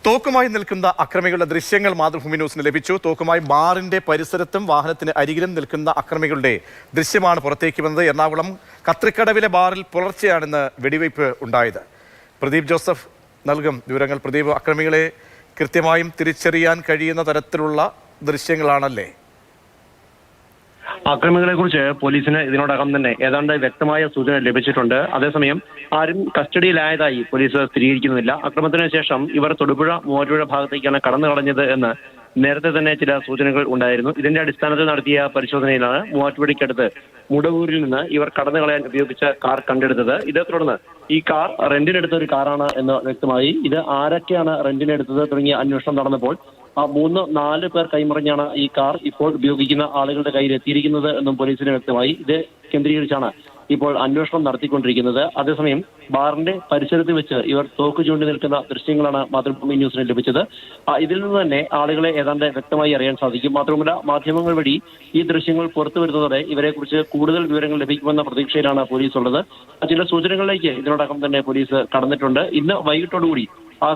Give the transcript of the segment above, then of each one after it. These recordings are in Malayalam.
തോക്കുമായി നിൽക്കുന്ന അക്രമികളുടെ ദൃശ്യങ്ങൾ മാതൃഭൂമി ന്യൂസിന് ലഭിച്ചു. തോക്കുമായി ബാറിന്റെ പരിസരത്തും വാഹനത്തിന് അരികിലും നിൽക്കുന്ന അക്രമികളുടെ ദൃശ്യമാണ് പുറത്തേക്ക് വന്നത്. എറണാകുളം കത്രിക്കടവിലെ ബാറിൽ പുലർച്ചെയാണിന്ന് വെടിവയ്പ് ഉണ്ടായത്. പ്രദീപ് ജോസഫ് നൽകും വിവരങ്ങൾ. പ്രദീപ്, അക്രമികളെ കൃത്യമായും തിരിച്ചറിയാൻ കഴിയുന്ന തരത്തിലുള്ള ദൃശ്യങ്ങളാണല്ലേ? അക്രമികളെ കുറിച്ച് പോലീസിന് ഇതിനോടകം തന്നെ ഏതാണ്ട് വ്യക്തമായ സൂചന ലഭിച്ചിട്ടുണ്ട്. അതേസമയം ആരും കസ്റ്റഡിയിലായതായി പോലീസ് സ്ഥിരീകരിക്കുന്നില്ല. അക്രമത്തിന് ശേഷം ഇവർ തൊടുപുഴ മൂവാറ്റുപുഴ ഭാഗത്തേക്കാണ് കടന്നു കളഞ്ഞത് എന്ന് നേരത്തെ തന്നെ ചില സൂചനകൾ ഉണ്ടായിരുന്നു. ഇതിന്റെ അടിസ്ഥാനത്തിൽ നടത്തിയ പരിശോധനയിലാണ് മൂവാറ്റുപുഴയ്ക്കടുത്ത് മുടവൂരിൽ നിന്ന് ഇവർ കടന്നു കളയാൻ ഉപയോഗിച്ച കാർ കണ്ടെടുത്തത്. ഇതേ തുടർന്ന് ഈ കാർ റെന്റിനെടുത്ത ഒരു കാറാണ് എന്ന് വ്യക്തമായി. ഇത് ആരൊക്കെയാണ് റെന്റിനെടുത്തത് തുടങ്ങിയ അന്വേഷണം നടന്നപ്പോൾ 3-4 പേർ കൈമറിഞ്ഞാണ് ഈ കാർ ഇപ്പോൾ ഉപയോഗിക്കുന്ന ആളുകളുടെ കയ്യിൽ എത്തിയിരിക്കുന്നത് എന്നും പോലീസിന് വ്യക്തമായി. ഇത് കേന്ദ്രീകരിച്ചാണ് ഇപ്പോൾ അന്വേഷണം നടത്തിക്കൊണ്ടിരിക്കുന്നത്. അതേസമയം ബാറിന്റെ പരിസരത്ത് വെച്ച് ഇവർ തോക്ക് ചൂണ്ടി നിൽക്കുന്ന ദൃശ്യങ്ങളാണ് മാതൃഭൂമി ന്യൂസിന് ലഭിച്ചത്. ഇതിൽ നിന്ന് തന്നെ ആളുകളെ ഏതാണ്ട് വ്യക്തമായി അറിയാൻ സാധിക്കും. മാത്രമല്ല, മാധ്യമങ്ങൾ വഴി ഈ ദൃശ്യങ്ങൾ പുറത്തു വരുന്നതോടെ ഇവരെക്കുറിച്ച് കൂടുതൽ വിവരങ്ങൾ ലഭിക്കുമെന്ന പ്രതീക്ഷയിലാണ് പോലീസ് ഉള്ളത്. ചില സൂചനകളിലേക്ക് ഇതിനോടകം തന്നെ പോലീസ് കടന്നിട്ടുണ്ട്. ഇന്ന് വൈകിട്ടോടുകൂടി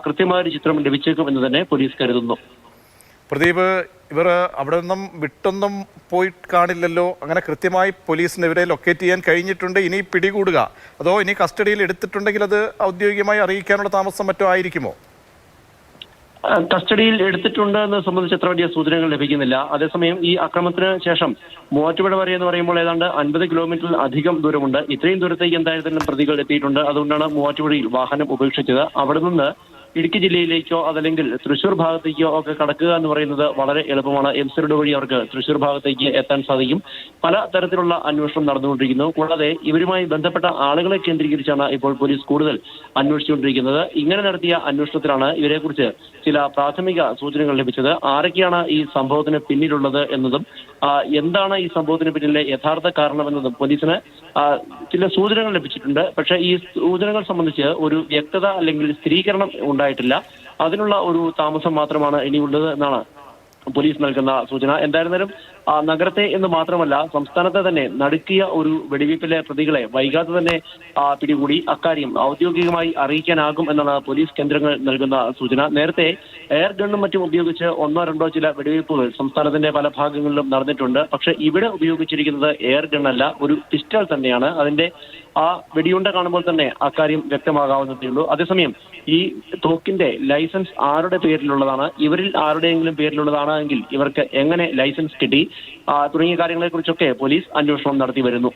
കൃത്യമായ ഒരു ചിത്രം ലഭിച്ചേക്കും എന്ന് തന്നെ പോലീസ് കരുതുന്നു. പ്രദീപ്, ഇവർ അവിടെ നിന്നും വിട്ടൊന്നും പോയി കാണില്ലല്ലോ. അങ്ങനെ കൃത്യമായി പോലീസിന് ഇവരെ ലൊക്കേറ്റ് ചെയ്യാൻ കഴിഞ്ഞിട്ടുണ്ട്. ഇനി പിടികൂടുക, അതോ ഇനി കസ്റ്റഡിയിൽ എടുത്തിട്ടുണ്ടെങ്കിൽ അത് ഔദ്യോഗികമായി അറിയിക്കാനുള്ള താമസം മറ്റോ ആയിരിക്കുമോ? കസ്റ്റഡിയിൽ എടുത്തിട്ടുണ്ട് എന്ന് സംബന്ധിച്ച് എത്ര വലിയ സൂചനകൾ ലഭിക്കുന്നില്ല. അതേസമയം ഈ അക്രമത്തിന് ശേഷം മൂവാറ്റുപുഴ വരെ എന്ന് പറയുമ്പോൾ ഏതാണ്ട് 50 കിലോമീറ്ററിൽ അധികം ദൂരമുണ്ട്. ഇത്രയും ദൂരത്തേക്ക് എന്തായാലും പ്രതികൾ എത്തിയിട്ടുണ്ട്. അതുകൊണ്ടാണ് മൂവാറ്റുപുഴയിൽ വാഹനം ഉപേക്ഷിച്ചത്. അവിടെ നിന്ന് ഇടുക്കി ജില്ലയിലേക്കോ അതല്ലെങ്കിൽ തൃശ്ശൂർ ഭാഗത്തേക്കോ ഒക്കെ കടക്കുക എന്ന് പറയുന്നത് വളരെ എളുപ്പമാണ്. എംസി റോഡ് വഴി അവർക്ക് തൃശ്ശൂർ ഭാഗത്തേക്ക് എത്താൻ സാധിക്കും. പല തരത്തിലുള്ള അന്വേഷണം നടന്നുകൊണ്ടിരിക്കുന്നു. കൂടാതെ ഇവരുമായി ബന്ധപ്പെട്ട ആളുകളെ കേന്ദ്രീകരിച്ചാണ് ഇപ്പോൾ പോലീസ് കൂടുതൽ അന്വേഷിച്ചുകൊണ്ടിരിക്കുന്നത്. ഇങ്ങനെ നടത്തിയ അന്വേഷണത്തിലാണ് ഇവരെക്കുറിച്ച് ചില പ്രാഥമിക സൂചനകൾ ലഭിച്ചത്. ആരൊക്കെയാണ് ഈ സംഭവത്തിന് പിന്നിലുള്ളത് എന്നതും എന്താണ് ഈ സംഭവത്തിന് പിന്നിലെ യഥാർത്ഥ കാരണമെന്നതും പോലീസിന് ചില സൂചനകൾ ലഭിച്ചിട്ടുണ്ട്. പക്ഷേ ഈ സൂചനകൾ സംബന്ധിച്ച് ഒരു വ്യക്തത അല്ലെങ്കിൽ സ്ഥിരീകരണം ഉണ്ടായിട്ടില്ല. അതിനുള്ള ഒരു താമസം മാത്രമാണ് ഇനിയുള്ളത് എന്നാണ് പോലീസ് നൽകുന്ന സൂചന. എന്തായിരുന്നാലും നഗരത്തെ എന്ന് മാത്രമല്ല സംസ്ഥാനത്തെ തന്നെ നടുക്കിയ ഒരു വെടിവയ്പ്പിലെ പ്രതികളെ വൈകാതെ തന്നെ പിടികൂടി അക്കാര്യം ഔദ്യോഗികമായി അറിയിക്കാനാകും എന്നാണ് പോലീസ് കേന്ദ്രങ്ങൾ നൽകുന്ന സൂചന. നേരത്തെ എയർ ഗണ്ണും മറ്റും ഉപയോഗിച്ച് 1-2 ചില വെടിവയ്പ്പുകൾ സംസ്ഥാനത്തിന്റെ പല ഭാഗങ്ങളിലും നടന്നിട്ടുണ്ട്. പക്ഷെ ഇവിടെ ഉപയോഗിച്ചിരിക്കുന്നത് എയർ ഗണ്ണല്ല, ഒരു പിസ്റ്റൾ തന്നെയാണ്. അതിന്റെ വെടിയുണ്ട കാണുമ്പോൾ തന്നെ അക്കാര്യം വ്യക്തമാകാവുന്നതേ ഉള്ളൂ. അതേസമയം ഈ തോക്കിന്റെ ലൈസൻസ് ആരുടെ പേരിലുള്ളതാണ്, ഇവരിൽ ആരുടെയെങ്കിലും പേരിലുള്ളതാണെങ്കിൽ ഇവർക്ക് എങ്ങനെ ലൈസൻസ് കിട്ടി തുടങ്ങിയ കാര്യങ്ങളെക്കുറിച്ചൊക്കെ പോലീസ് അന്വേഷണം നടത്തി വരുന്നു.